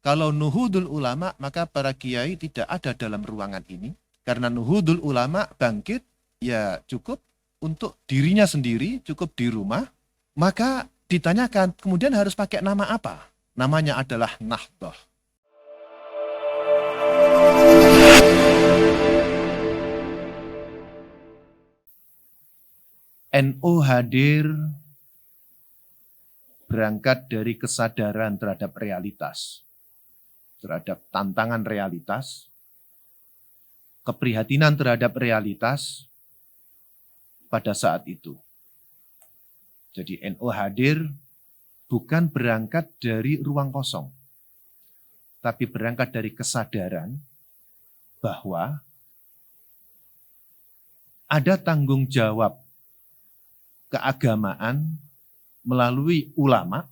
Kalau nuhudul ulama, maka para kiai tidak ada dalam ruangan ini. Karena nuhudul ulama bangkit, ya cukup untuk dirinya sendiri, cukup di rumah. Maka ditanyakan, kemudian harus pakai nama apa? Namanya adalah Nahdhah. NU hadir berangkat dari kesadaran terhadap realitas, terhadap tantangan realitas, keprihatinan terhadap realitas pada saat itu. Jadi NU hadir bukan berangkat dari ruang kosong, tapi berangkat dari kesadaran bahwa ada tanggung jawab keagamaan melalui ulama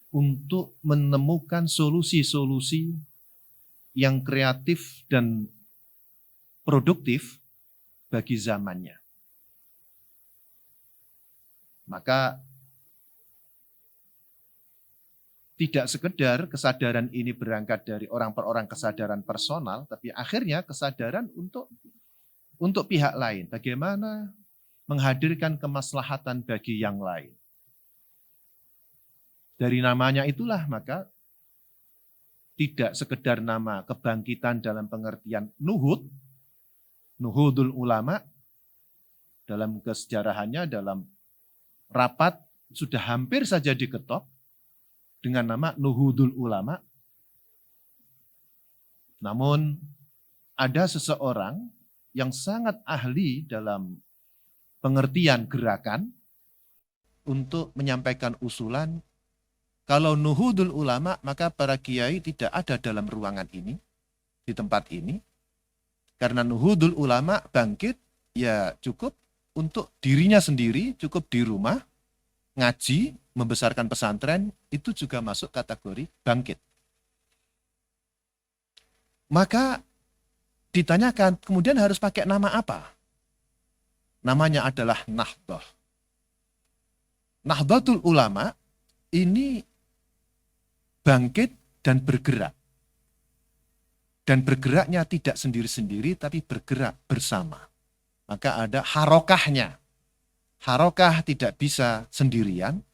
untuk menemukan solusi-solusi yang kreatif dan produktif bagi zamannya. Maka tidak sekedar kesadaran ini berangkat dari orang per orang kesadaran personal, tapi akhirnya kesadaran untuk pihak lain. Bagaimana menghadirkan kemaslahatan bagi yang lain. Dari namanya itulah maka tidak sekedar nama kebangkitan dalam pengertian nuhud, nuhudul ulama, dalam kesejarahannya, dalam rapat sudah hampir saja diketok dengan nama nuhudul ulama. Namun ada seseorang yang sangat ahli dalam pengertian gerakan untuk menyampaikan usulan, kalau nuhudul ulama maka para kiai tidak ada dalam ruangan ini, di tempat ini, karena nuhudul ulama bangkit, ya cukup untuk dirinya sendiri, cukup di rumah, ngaji, membesarkan pesantren, itu juga masuk kategori bangkit. Maka ditanyakan, kemudian harus pakai nama apa? Namanya adalah Nahdhah. Nahdlatul Ulama ini bangkit dan bergerak. Dan bergeraknya tidak sendiri-sendiri, tapi bergerak bersama. Maka ada harokahnya. Harokah tidak bisa sendirian,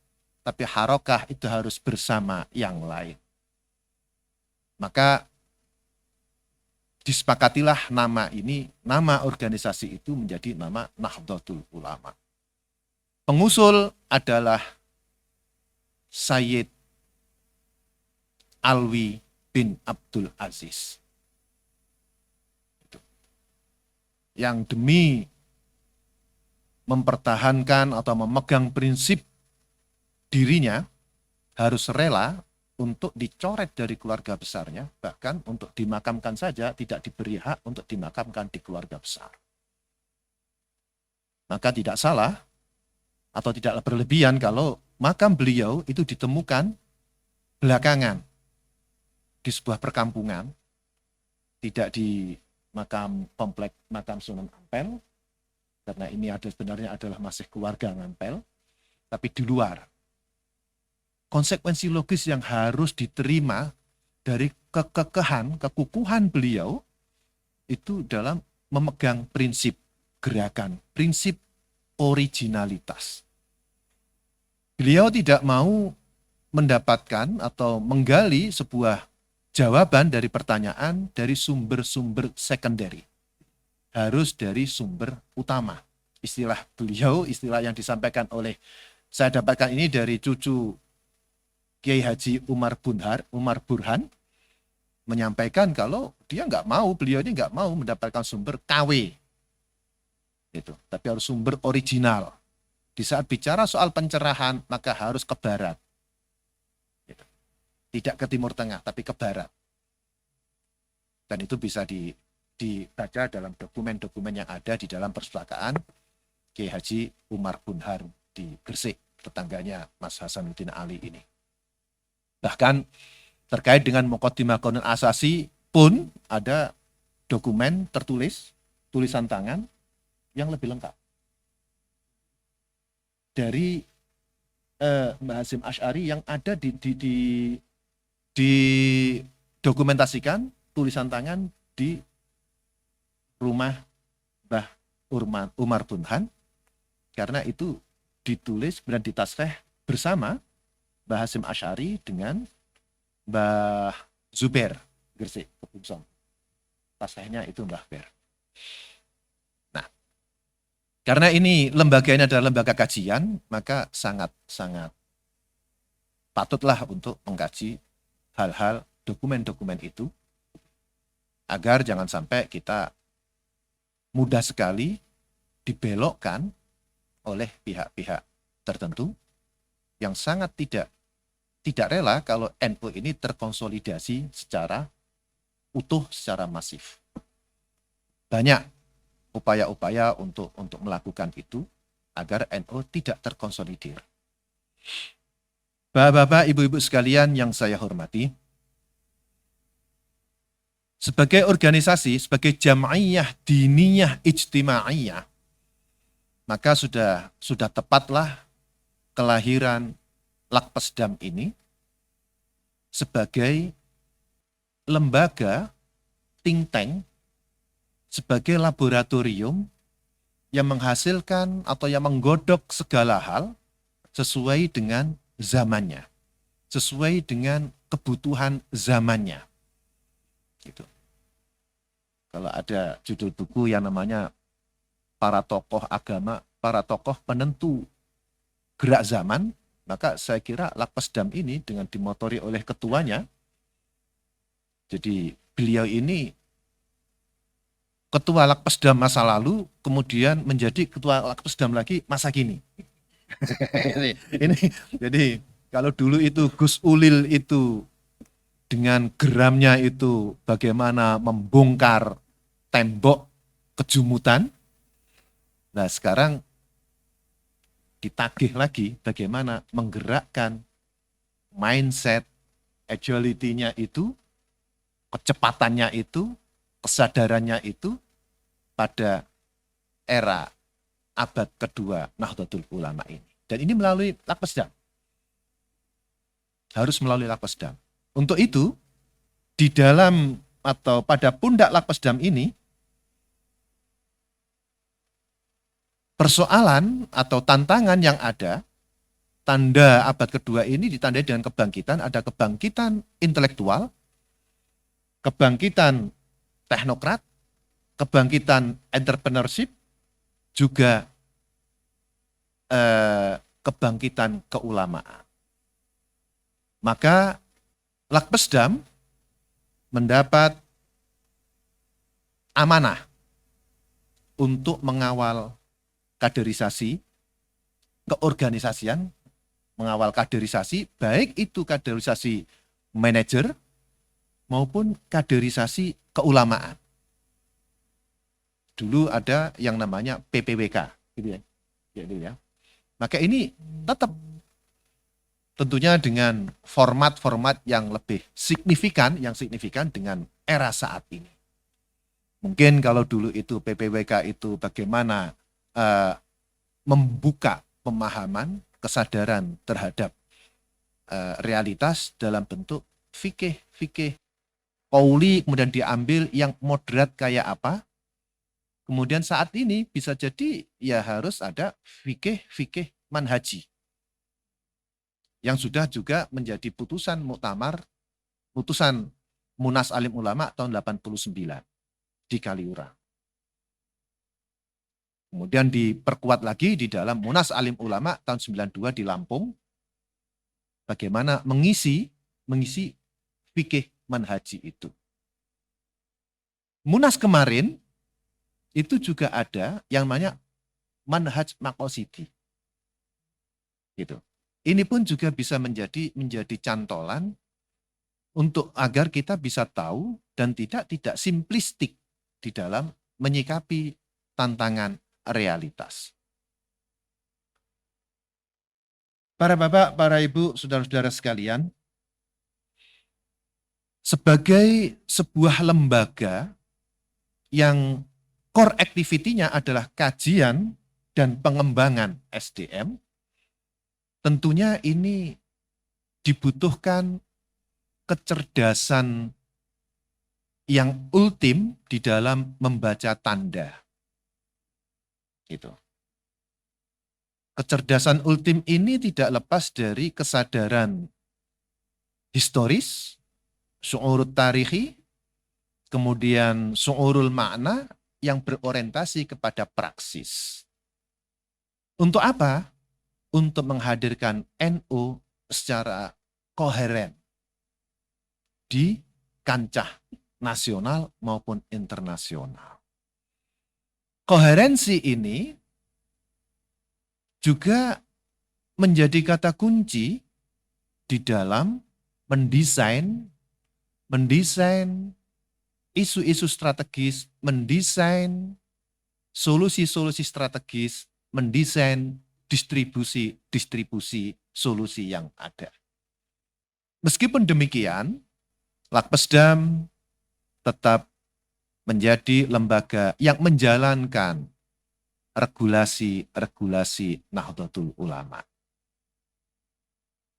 tapi harokah itu harus bersama yang lain. Maka disepakatilah nama ini, nama organisasi itu menjadi nama Nahdlatul Ulama. Pengusul adalah Sayyid Alwi bin Abdul Aziz. Yang demi mempertahankan atau memegang prinsip dirinya harus rela untuk dicoret dari keluarga besarnya, bahkan untuk dimakamkan saja tidak diberi hak untuk dimakamkan di keluarga besar. Maka tidak salah atau tidaklah berlebihan kalau makam beliau itu ditemukan belakangan di sebuah perkampungan, tidak di makam komplek makam Sunan Ampel, karena ini sebenarnya adalah masih keluarga Ngampel, tapi di luar. Konsekuensi logis yang harus diterima dari kekekehan, kekukuhan beliau itu dalam memegang prinsip gerakan, prinsip originalitas. Beliau tidak mau mendapatkan atau menggali sebuah jawaban dari pertanyaan dari sumber-sumber secondary. Harus dari sumber utama. Istilah beliau, istilah yang disampaikan oleh, saya dapatkan ini dari cucu Kiai Haji Umar Burhan, menyampaikan kalau dia beliau ini nggak mau mendapatkan sumber KW. Itu, tapi harus sumber original. Di saat bicara soal pencerahan, maka harus ke barat. Gitu. Tidak ke timur tengah, tapi ke barat. Dan itu bisa dibaca dalam dokumen-dokumen yang ada di dalam perpustakaan Kiai Haji Umar Burhan di Gresik, tetangganya Mas Hasanuddin Ali ini. Bahkan terkait dengan Muqaddimah Qaunul Asasi pun ada dokumen tertulis, tulisan tangan yang lebih lengkap. Dari Mbah Hasyim Asy'ari yang ada di didokumentasikan tulisan tangan di rumah Mbah Umar Bunhan, karena itu ditulis dan ditasreh bersama Mbah Hasyim Asy'ari dengan Mbah Zubair Gresik Kebumsong. Tasrehnya itu Mbah Ber. Nah, karena ini lembaga ini adalah lembaga kajian, maka sangat-sangat patutlah untuk mengkaji hal-hal dokumen-dokumen itu, agar jangan sampai kita mudah sekali dibelokkan oleh pihak-pihak tertentu yang sangat tidak rela kalau NU ini terkonsolidasi secara utuh, secara masif. Banyak upaya-upaya untuk melakukan itu agar NU tidak terkonsolidir. Bapak-bapak, ibu-ibu sekalian yang saya hormati, sebagai organisasi, sebagai jam'iyah diniyah ijtimaiyah, maka sudah tepatlah kelahiran Lakpesdam ini sebagai lembaga think tank, sebagai laboratorium yang menghasilkan atau yang menggodok segala hal sesuai dengan zamannya, sesuai dengan kebutuhan zamannya. Gitu. Kalau ada judul buku yang namanya para tokoh agama, para tokoh penentu gerak zaman, maka saya kira Lakpesdam ini dengan dimotori oleh ketuanya, jadi beliau ini ketua Lakpesdam masa lalu, kemudian menjadi ketua Lakpesdam lagi masa kini. Jadi kalau dulu itu Gus Ulil itu dengan geramnya itu bagaimana membongkar tembok kejumutan, nah sekarang ditagih lagi bagaimana menggerakkan mindset, agility-nya itu, kecepatannya itu, kesadarannya itu pada era abad kedua Nahdlatul Ulama ini. Dan ini melalui Lakpesdam. Harus melalui Lakpesdam. Untuk itu, di dalam atau pada pundak Lakpesdam ini, persoalan atau tantangan yang ada, tanda abad kedua ini ditandai dengan kebangkitan, ada kebangkitan intelektual, kebangkitan teknokrat, kebangkitan entrepreneurship, juga kebangkitan keulamaan. Maka Lakpesdam mendapat amanah untuk mengawal kaderisasi, keorganisasian, mengawal kaderisasi, baik itu kaderisasi manajer maupun kaderisasi keulamaan. Dulu ada yang namanya PPWK, gitu ya. Ya. Maka ini tetap tentunya dengan format-format yang lebih signifikan, dengan era saat ini. Mungkin kalau dulu itu PPWK itu bagaimana membuka pemahaman, kesadaran terhadap realitas dalam bentuk fikih qauli, kemudian diambil yang moderat kayak apa. Kemudian saat ini bisa jadi ya harus ada fikih manhaji yang sudah juga menjadi putusan muktamar, putusan Munas Alim Ulama tahun 89 di Kaliurang. Kemudian diperkuat lagi di dalam Munas Alim Ulama tahun 92 di Lampung, bagaimana mengisi fikih manhaji itu. Munas kemarin itu juga ada yang namanya manhaj maqasidi. Gitu. Ini pun juga bisa menjadi cantolan untuk agar kita bisa tahu dan tidak simplistik di dalam menyikapi tantangan realitas. Para bapak, para ibu, saudara-saudara sekalian, sebagai sebuah lembaga yang core activity-nya adalah kajian dan pengembangan SDM, tentunya ini dibutuhkan kecerdasan yang ultim di dalam membaca tanda. Gitu. Kecerdasan ultim ini tidak lepas dari kesadaran historis, syu'urut tarikhi, kemudian syu'urul makna yang berorientasi kepada praksis. Untuk apa? Untuk menghadirkan NU secara koheren di kancah nasional maupun internasional. Koherensi ini juga menjadi kata kunci di dalam mendesain isu-isu strategis, mendesain solusi-solusi strategis, mendesain distribusi solusi yang ada. Meskipun demikian, Lakpesdam tetap menjadi lembaga yang menjalankan regulasi Nahdlatul Ulama.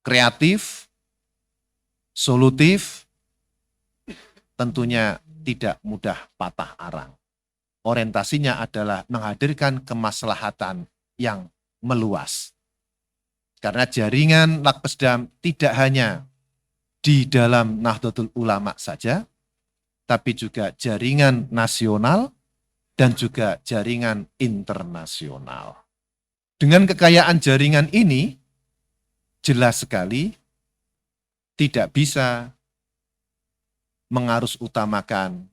Kreatif, solutif, tentunya tidak mudah patah arang. Orientasinya adalah menghadirkan kemaslahatan yang meluas. Karena jaringan Lakpesdam tidak hanya di dalam Nahdlatul Ulama saja, tapi juga jaringan nasional dan juga jaringan internasional. Dengan kekayaan jaringan ini, jelas sekali tidak bisa mengarus utamakan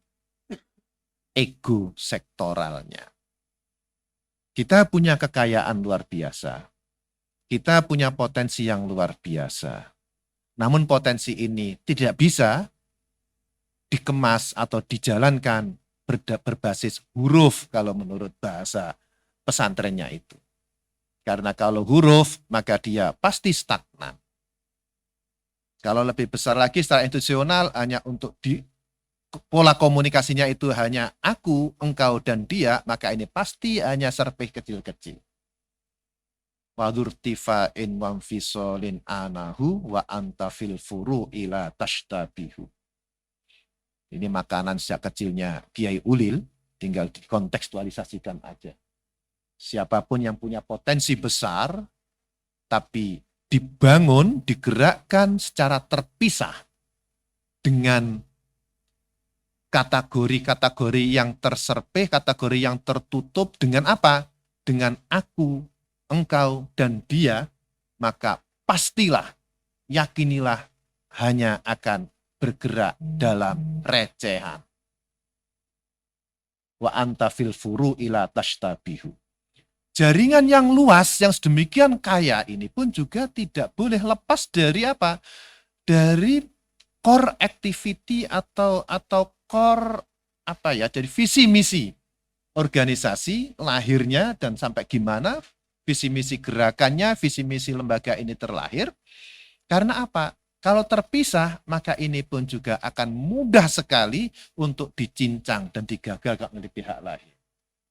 ego sektoralnya. Kita punya kekayaan luar biasa. Kita punya potensi yang luar biasa. Namun potensi ini tidak bisa dikemas atau dijalankan berbasis huruf kalau menurut bahasa pesantrennya itu. Karena kalau huruf, maka dia pasti stagnan. Kalau lebih besar lagi secara institusional, hanya untuk pola komunikasinya itu hanya aku, engkau, dan dia, maka ini pasti hanya serpih kecil-kecil. Wadurtifa'in wamfisolin anahu wa anta fil furu ila tashtabihu. Ini makanan sejak kecilnya Kiai Ulil, tinggal dikontekstualisasikan aja. Siapapun yang punya potensi besar, tapi dibangun, digerakkan secara terpisah dengan kategori-kategori yang terserpih, kategori yang tertutup dengan apa? Dengan aku, engkau, dan dia, maka pastilah, yakinilah hanya akan bergerak dalam recehan. Wa anta fil furu ila tashtabihu. Jaringan yang luas, yang sedemikian kaya ini pun juga tidak boleh lepas dari apa? Dari core activity atau core apa ya? Dari visi misi organisasi lahirnya dan sampai gimana visi misi gerakannya, visi misi lembaga ini terlahir. Karena apa? Kalau terpisah, maka ini pun juga akan mudah sekali untuk dicincang dan digagalkan oleh pihak lain.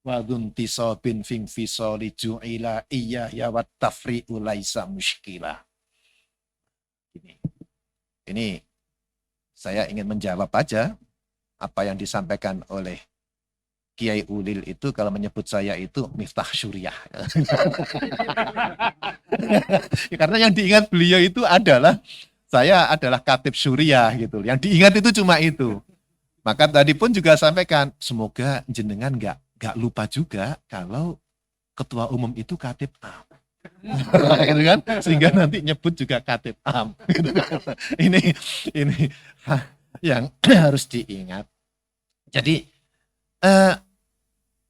Wadunti sobin fing fisoli ju'ila iya ya wat tafri'u laisa muskilah. Ini saya ingin menjawab aja apa yang disampaikan oleh Kiai Ulil itu kalau menyebut saya itu Miftah Syuriah. Karena yang diingat beliau itu adalah saya adalah Khatib Syuriah gitu. Yang diingat itu cuma itu. Maka tadi pun juga sampaikan, semoga jenengan nggak lupa juga kalau ketua umum itu Khatib Am. Gitu kan? Sehingga nanti nyebut juga Khatib Am. Ini yang harus diingat. Jadi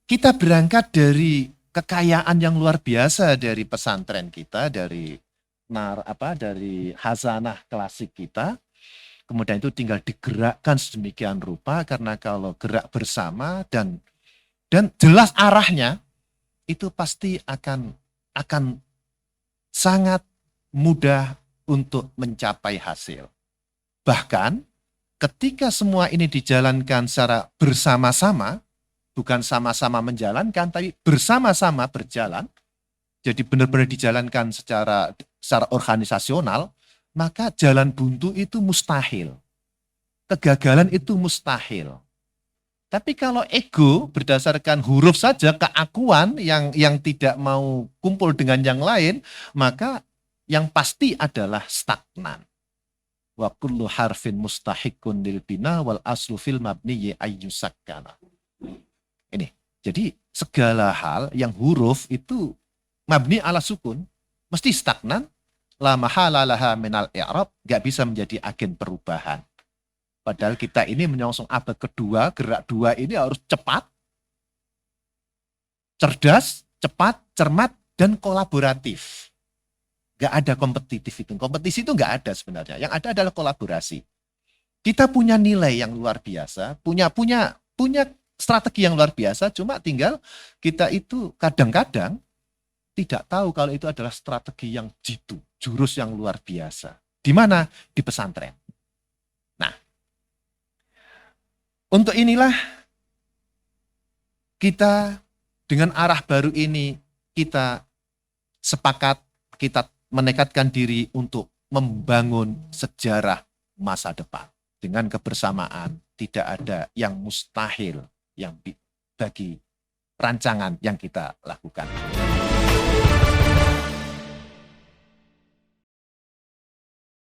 kita berangkat dari kekayaan yang luar biasa dari pesantren kita, dari hazanah klasik kita, kemudian itu tinggal digerakkan sedemikian rupa, karena kalau gerak bersama dan jelas arahnya, itu pasti akan sangat mudah untuk mencapai hasil. Bahkan ketika semua ini dijalankan secara bersama-sama, bukan sama-sama menjalankan, tapi bersama-sama berjalan, jadi benar-benar dijalankan secara organisasional, maka jalan buntu itu mustahil. kegagalan itu mustahil. Tapi kalau ego berdasarkan huruf saja, keakuan yang tidak mau kumpul dengan yang lain, maka yang pasti adalah stagnan. Wa kullu harfin mustahiqun lil bina wal aslu fil mabniyi ayyusakkana. Ini. Jadi segala hal yang huruf itu mabni ala sukun, mesti stagnan, la mahala laha minal i'rab, enggak bisa menjadi agen perubahan. Padahal kita ini menyongsong abad kedua, gerak dua ini harus cepat, cerdas, cepat, cermat, dan kolaboratif. Gak ada kompetitif itu. Kompetisi itu gak ada sebenarnya. Yang ada adalah kolaborasi. Kita punya nilai yang luar biasa, punya strategi yang luar biasa, cuma tinggal kita itu kadang-kadang tidak tahu kalau itu adalah strategi yang jitu, jurus yang luar biasa. Di mana? Di pesantren. Untuk inilah kita dengan arah baru ini kita sepakat, kita menekadkan diri untuk membangun sejarah masa depan. Dengan kebersamaan tidak ada yang mustahil yang bagi rancangan yang kita lakukan.